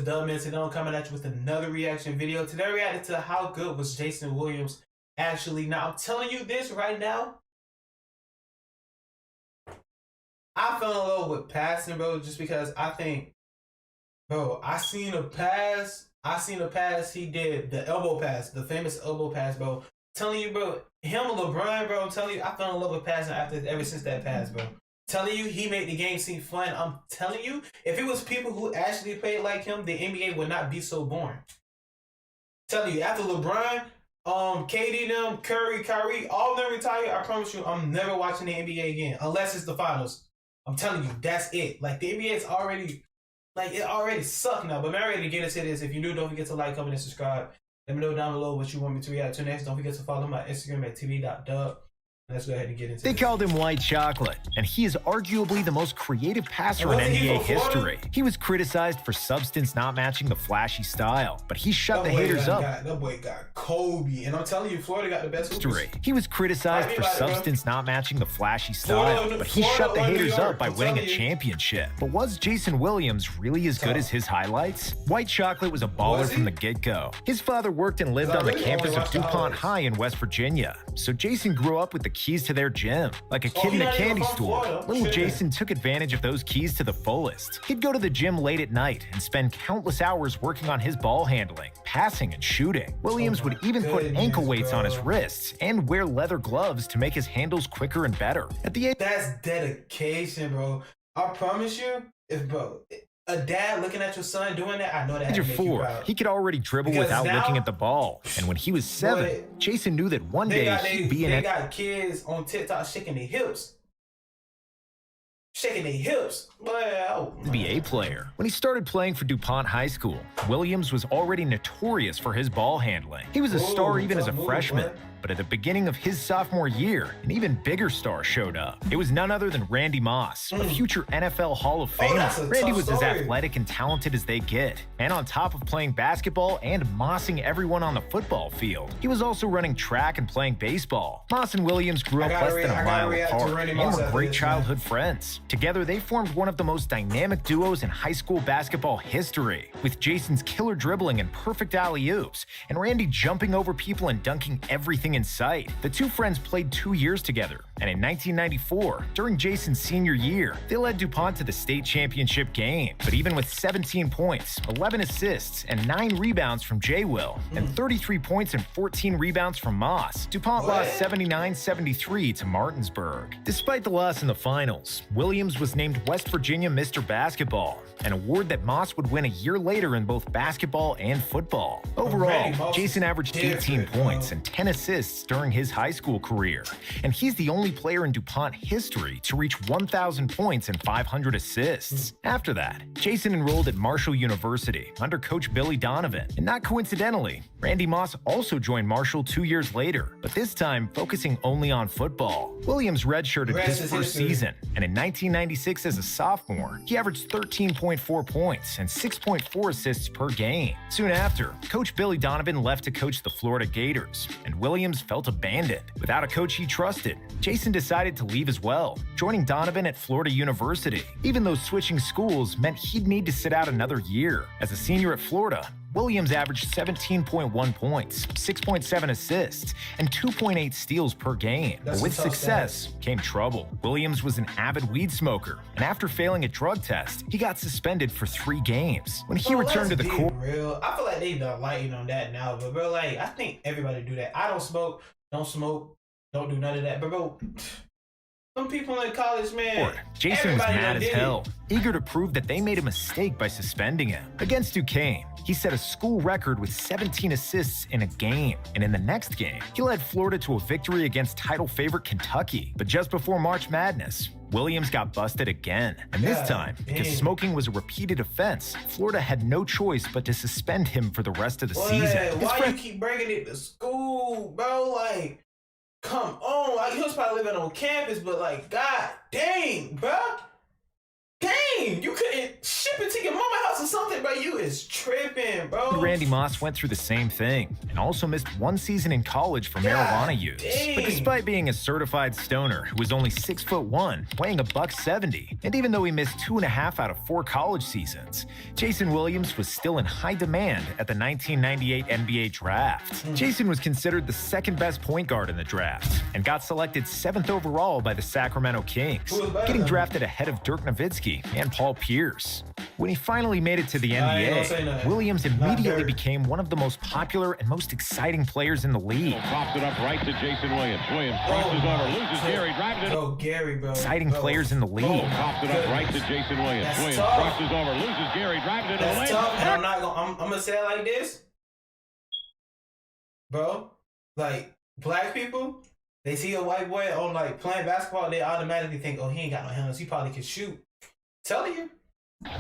Dub Man today. I'm coming at you with another reaction video. Today I reacted to how good was Jason Williams actually. Now I'm telling you this right now. I fell in love with passing, bro, just because I think, bro, I seen a pass he did, the elbow pass, the famous elbow pass, bro. Telling you, bro, him and LeBron, bro, I'm telling you, I fell in love with passing ever since that pass, bro. Telling you, he made the game seem fun. I'm telling you, if it was people who actually played like him, the NBA would not be so boring. Telling you, after LeBron, KD, them, Curry, Kyrie, all of them retire, I promise you, I'm never watching the NBA again, unless it's the finals. I'm telling you, that's it. Like, the NBA is already, like, it already sucked now. But man, I'm ready to get into this. If you're new, don't forget to like, comment, and subscribe. Let me know down below what you want me to react to next. Don't forget to follow my Instagram at tv.dub. Let's go ahead and get into it. They called him White Chocolate, and he is arguably the most creative passer in NBA history. He was criticized for substance not matching the flashy style, but he shut the haters up. That boy got Kobe, and I'm telling you, Florida got the best hoopers. He was criticized for substance not matching the flashy style, but he shut the haters up by winning a championship. But was Jason Williams really as good as his highlights? White Chocolate was a baller from the get-go. His father worked and lived on the campus of DuPont High in West Virginia, so Jason grew up with the keys to their gym. Like a kid in a candy store, little Jason took advantage of those keys to the fullest. He'd go to the gym late at night and spend countless hours working on his ball handling, passing, and shooting. Williams would even put ankle weights on his wrists and wear leather gloves to make his handles quicker and better. At the end, that's dedication, bro. I promise you, a dad looking at your son doing that, I know that. At age 4, he could already dribble without looking at the ball. And when he was 7, Jason knew that one day he'd be in They got kids on TikTok shaking their hips. NBA player. When he started playing for DuPont High School, Williams was already notorious for his ball handling. He was a star even as a freshman. But at the beginning of his sophomore year, an even bigger star showed up. It was none other than Randy Moss, a future NFL Hall of Famer. Randy was as athletic and talented as they get. And on top of playing basketball and mossing everyone on the football field, he was also running track and playing baseball. Moss and Williams grew up less than a mile apart and were great childhood friends. Together, they formed one of the most dynamic duos in high school basketball history, with Jason's killer dribbling and perfect alley-oops, and Randy jumping over people and dunking everything in sight. The two friends played 2 years together, and in 1994, during Jason's senior year, they led DuPont to the state championship game. But even with 17 points, 11 assists, and 9 rebounds from J-Will, and 33 points and 14 rebounds from Moss, DuPont lost 79-73 to Martinsburg. Despite the loss in the finals, Williams was named West Virginia Mr. Basketball, an award that Moss would win a year later in both basketball and football. Overall, Jason averaged 18 points and 10 assists during his high school career, and he's the only player in DuPont history to reach 1,000 points and 500 assists. After that, Jason enrolled at Marshall University under coach Billy Donovan, and not coincidentally, Randy Moss also joined Marshall 2 years later, but this time focusing only on football. Williams redshirted his first season, and in 1996 as a sophomore, he averaged 13.4 points and 6.4 assists per game. Soon after, coach Billy Donovan left to coach the Florida Gators, and Williams felt abandoned. Without a coach he trusted, Jason decided to leave as well, joining Donovan at Florida University, even though switching schools meant he'd need to sit out another year. As a senior at Florida, Williams averaged 17.1 points, 6.7 assists, and 2.8 steals per game. But with success came trouble. Williams was an avid weed smoker, and after failing a drug test, he got suspended for 3 games. When he returned to the court, I feel like they done lighting on that now, but bro, like, I think everybody do that. I don't smoke, don't do none of that, but bro, some people in college, man. Jason was mad as hell, eager to prove that they made a mistake by suspending him. Against Duquesne, he set a school record with 17 assists in a game, and in the next game, he led Florida to a victory against title favorite Kentucky. But just before March Madness, Williams got busted again, and this time, because smoking was a repeated offense, Florida had no choice but to suspend him for the rest of the season. Why you keep bringing it to school, bro? Like, come on. Like, he was probably living on campus, but like, god dang, bro. Dang, mean? You couldn't ship it to your mama house or something, bro? You is tripping, bro. Randy Moss went through the same thing and also missed 1 season in college for marijuana use. Dang. But despite being a certified stoner who was only 6'1", weighing $170, and even though he missed 2.5 out of 4 college seasons, Jason Williams was still in high demand at the 1998 NBA draft. Jason was considered the second best point guard in the draft and got selected 7th overall by the Sacramento Kings, getting drafted ahead of Dirk Nowitzki and Paul Pierce. When he finally made it to the NBA, Williams immediately became one of the most popular and most exciting players in the league. Pops it up right to Jason Williams. Williams crosses over, loses Gary, drives it. Oh, Gary, bro. Exciting players in the league. Pops it up right to Jason Williams. Williams crosses over, loses Gary, drives it. That's tough, and I'm gonna say it like this, bro. Like, black people, they see a white boy on like playing basketball, they automatically think, oh, he ain't got no hands, he probably can shoot. Telling you. That's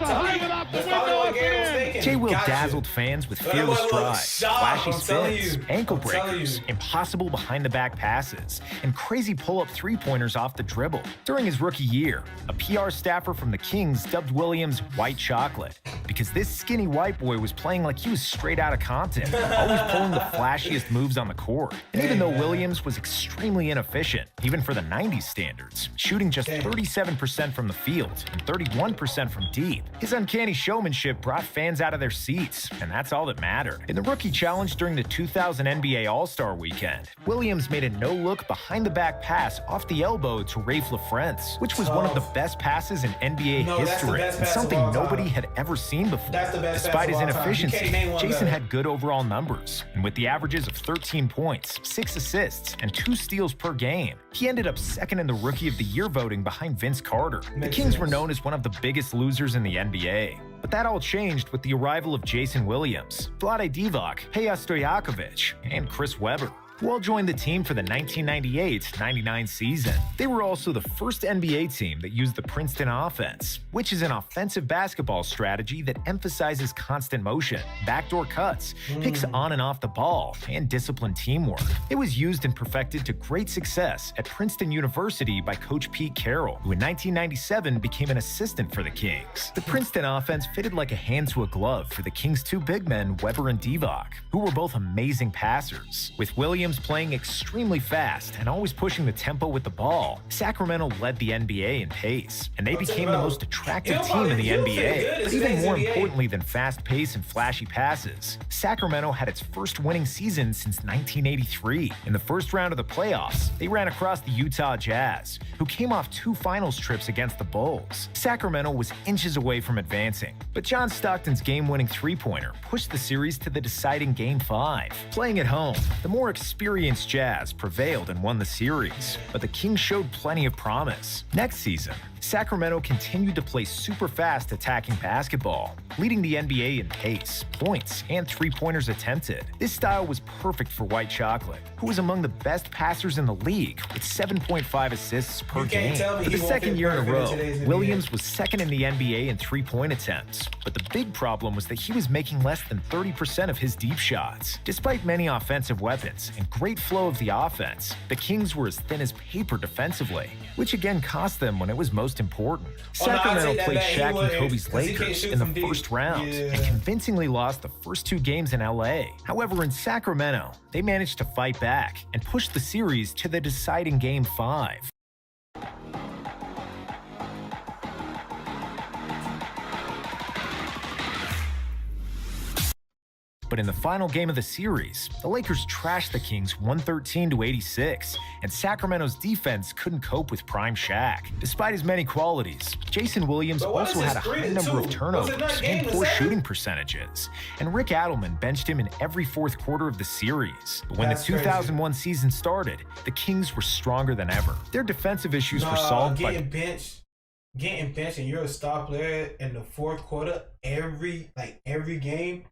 probably what Gary was thinking. J. Will dazzled fans with fearless strides, flashy spins, ankle breakers, impossible behind-the-back passes, and crazy pull-up three-pointers off the dribble. During his rookie year, a PR staffer from the Kings dubbed Williams White Chocolate because this skinny white boy was playing like he was straight out of Compton, always pulling the flashiest moves on the court. And even though Williams was extremely inefficient, even for the 90s standards, shooting just 37% from the field and 31% from deep, his uncanny showmanship brought fans out of their seats, and that's all that mattered. In the Rookie Challenge during the 2000 NBA All-Star Weekend, Williams made a no-look behind-the-back pass off the elbow to Rafe LaFrentz, which was one of the best passes in NBA history, and something nobody had ever seen before. Despite his inefficiency, Jason had good overall numbers, and with the averages of 13 points, 6 assists, and 2 steals per game, he ended up second in the Rookie of the Year voting behind Vince Carter. The Kings were known as one of the biggest losers in the NBA. But that all changed with the arrival of Jason Williams, Vlade Divac, Peja Stojakovic, and Chris Webber, who all joined the team for the 1998-99 season. They were also the first NBA team that used the Princeton offense, which is an offensive basketball strategy that emphasizes constant motion, backdoor cuts, picks on and off the ball, and disciplined teamwork. It was used and perfected to great success at Princeton University by Coach Pete Carroll, who in 1997 became an assistant for the Kings. The Princeton offense fitted like a hand to a glove for the Kings' 2 big men, Webber and Divac, who were both amazing passers. With Williams playing extremely fast and always pushing the tempo with the ball, Sacramento led the NBA in pace, and they became the most attractive team in the NBA. But even more importantly than fast pace and flashy passes, Sacramento had its first winning season since 1983. In the first round of the playoffs, they ran across the Utah Jazz, who came off 2 finals trips against the Bulls. Sacramento was inches away from advancing, but John Stockton's game-winning three-pointer pushed the series to the deciding Game 5. Playing at home, the more experienced Jazz prevailed and won the series, but the Kings showed plenty of promise. Next season, Sacramento continued to play super fast attacking basketball, leading the NBA in pace, points, and three-pointers attempted. This style was perfect for White Chocolate, who was among the best passers in the league with 7.5 assists per game. For the second year in a row, Williams was second in the NBA in three-point attempts, but the big problem was that he was making less than 30% of his deep shots. Despite many offensive weapons and great flow of the offense, the Kings were as thin as paper defensively, which again cost them when it was most important. Sacramento played Shaq and Kobe's Lakers in the first round and convincingly lost the first 2 games in LA. However, in Sacramento, they managed to fight back and push the series to the deciding Game 5. But in the final game of the series, the Lakers trashed the Kings 113-86, and Sacramento's defense couldn't cope with prime Shaq. Despite his many qualities, Jason Williams also had a high number of turnovers and poor shooting percentages, and Rick Adelman benched him in every fourth quarter of the series. But when the 2001 season started, the Kings were stronger than ever. Their defensive issues were solved by getting benched and you're a star player in the fourth quarter every game.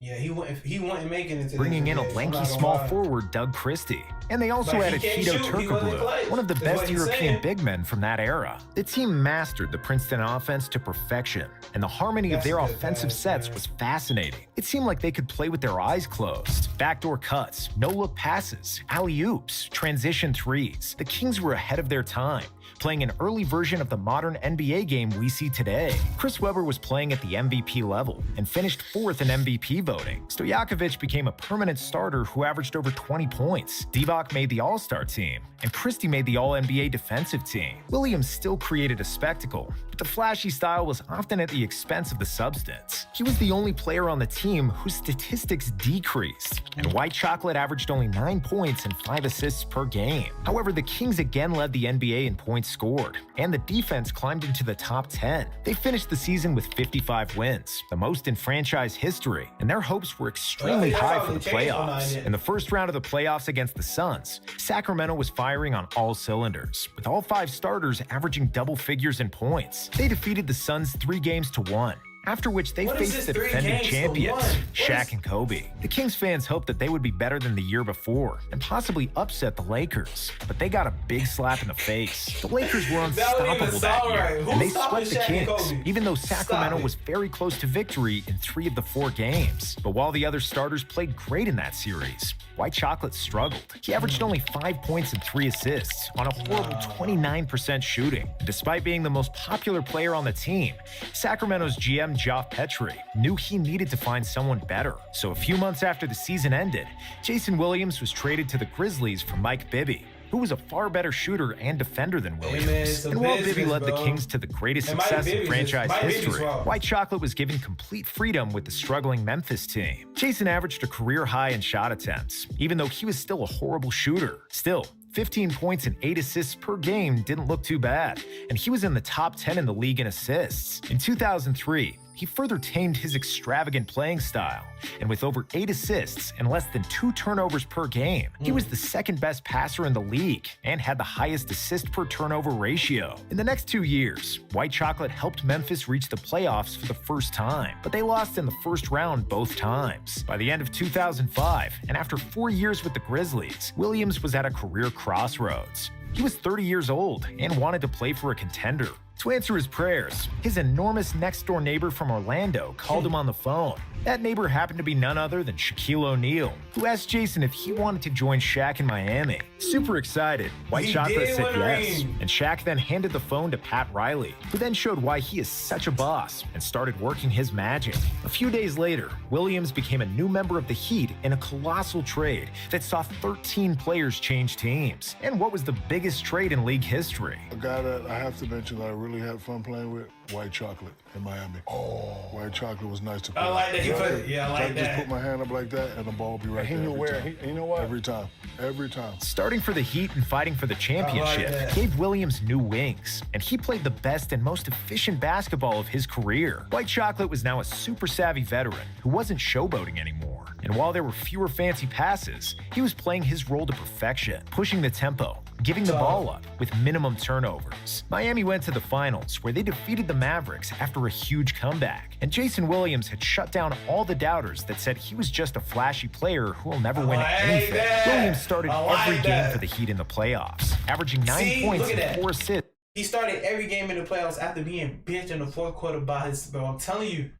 Yeah, he wouldn't make it into bringing in a lanky small forward, Doug Christie. And they also added Hedo Turkoglu, one of the best European big men from that era. The team mastered the Princeton offense to perfection, and the harmony of their offensive sets was fascinating. It seemed like they could play with their eyes closed. Backdoor cuts, no-look passes, alley-oops, transition threes. The Kings were ahead of their time, playing an early version of the modern NBA game we see today. Chris Webber was playing at the MVP level and finished 4th in MVP voting. Stojakovic became a permanent starter who averaged over 20 points. Divac made the All-Star team, and Christie made the All-NBA defensive team. Williams still created a spectacle, but the flashy style was often at the expense of the substance. He was the only player on the team whose statistics decreased, and White Chocolate averaged only 9 points and 5 assists per game. However, the Kings again led the NBA in points scored, and the defense climbed into the top 10. They finished the season with 55 wins, the most in franchise history, and their hopes were extremely high for the playoffs. In the first round of the playoffs against the Suns, Sacramento was firing on all cylinders, with all 5 starters averaging double figures in points. They defeated the Suns 3-1, after which they faced the defending champions, Shaq and Kobe. The Kings fans hoped that they would be better than the year before and possibly upset the Lakers, but they got a big slap in the face. The Lakers were unstoppable that year, and they swept the Kings, even though Sacramento was very close to victory in 3 of the 4 games. But while the other starters played great in that series, White Chocolate struggled. He averaged only 5 points and 3 assists on a horrible 29% shooting. And despite being the most popular player on the team, Sacramento's GM Geoff Petrie knew he needed to find someone better. So a few months after the season ended, Jason Williams was traded to the Grizzlies for Mike Bibby, who was a far better shooter and defender than Williams. And while Bibby led the Kings to the greatest success in franchise history, White Chocolate was given complete freedom with the struggling Memphis team. Jason averaged a career high in shot attempts, even though he was still a horrible shooter. Still, 15 points and 8 assists per game didn't look too bad, and he was in the top 10 in the league in assists. In 2003, he further tamed his extravagant playing style, and with over 8 assists and less than 2 turnovers per game, he was the second best passer in the league and had the highest assist per turnover ratio. In the next 2 years, White Chocolate helped Memphis reach the playoffs for the first time, but they lost in the first round both times. By the end of 2005, and after 4 years with the Grizzlies, Williams was at a career crossroads. He was 30 years old and wanted to play for a contender. To answer his prayers, his enormous next-door neighbor from Orlando called him on the phone. That neighbor happened to be none other than Shaquille O'Neal, who asked Jason if he wanted to join Shaq in Miami. Super excited, White Chocolate said yes, and Shaq then handed the phone to Pat Riley, who then showed why he is such a boss and started working his magic. A few days later, Williams became a new member of the Heat in a colossal trade that saw 13 players change teams. And what was the biggest trade in league history? A guy that I have to mention that I really had fun playing with, White Chocolate in Miami. White Chocolate was nice to play. I like that. I like that. Just put my hand up like that and the ball will be right there. You know what? Every time. Every time. Starting for the Heat and fighting for the championship gave Williams new wings, and he played the best and most efficient basketball of his career. White Chocolate was now a super savvy veteran who wasn't showboating anymore. And while there were fewer fancy passes, he was playing his role to perfection, pushing the tempo, giving the ball up with minimum turnovers. Miami went to the finals, where they defeated the Mavericks after a huge comeback. And Jason Williams had shut down all the doubters that said he was just a flashy player who will never win anything. Williams started every game for the Heat in the playoffs, averaging 9 points and 4 assists. He started every game in the playoffs after being benched in the fourth quarter by his bro. I'm telling you,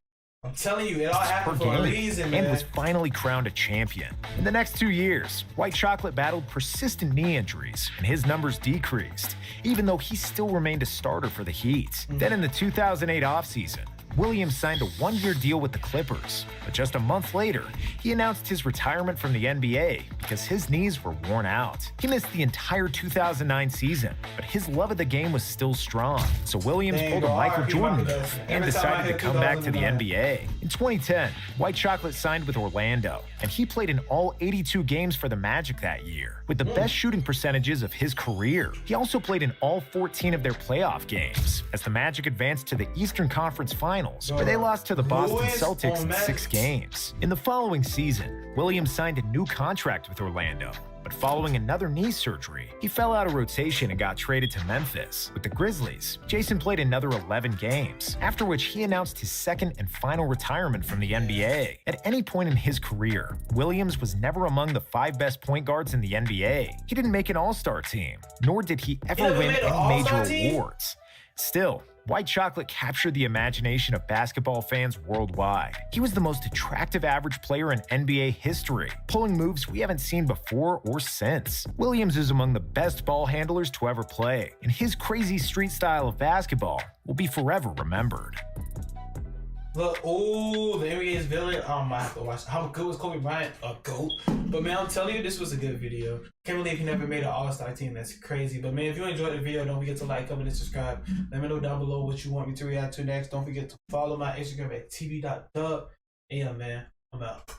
it all happened for a reason, man. And was finally crowned a champion. In the next 2 years, White Chocolate battled persistent knee injuries, and his numbers decreased, even though he still remained a starter for the Heat. Then in the 2008 offseason, Williams signed a 1-year deal with the Clippers, but just a month later, he announced his retirement from the NBA because his knees were worn out. He missed the entire 2009 season, but his love of the game was still strong. So Williams pulled a Michael Jordan move and decided to come back to the NBA. In 2010, White Chocolate signed with Orlando, and he played in all 82 games for the Magic that year, with the best shooting percentages of his career. He also played in all 14 of their playoff games, as the Magic advanced to the Eastern Conference Finals, where they lost to the Boston Celtics in 6 games. In the following season, Williams signed a new contract with Orlando, but following another knee surgery, he fell out of rotation and got traded to Memphis. With the Grizzlies, Jason played another 11 games, after which he announced his second and final retirement from the NBA. At any point in his career, Williams was never among the 5 best point guards in the NBA. He didn't make an all-star team, nor did he ever win any major awards. Still, White chocolate captured the imagination of basketball fans worldwide. He was the most attractive average player in NBA history, pulling moves we haven't seen before or since. Williams is among the best ball handlers to ever play, and his crazy street style of basketball will be forever remembered. Look, oh, the NBA's villain. I might have to watch. How good was Kobe Bryant? A GOAT. But man, I'm telling you, this was a good video. Can't believe he never made an All-Star team. That's crazy. But man, if you enjoyed the video, don't forget to like, comment, and subscribe. Let me know down below what you want me to react to next. Don't forget to follow my Instagram at tv.dub. And yeah, man, I'm out.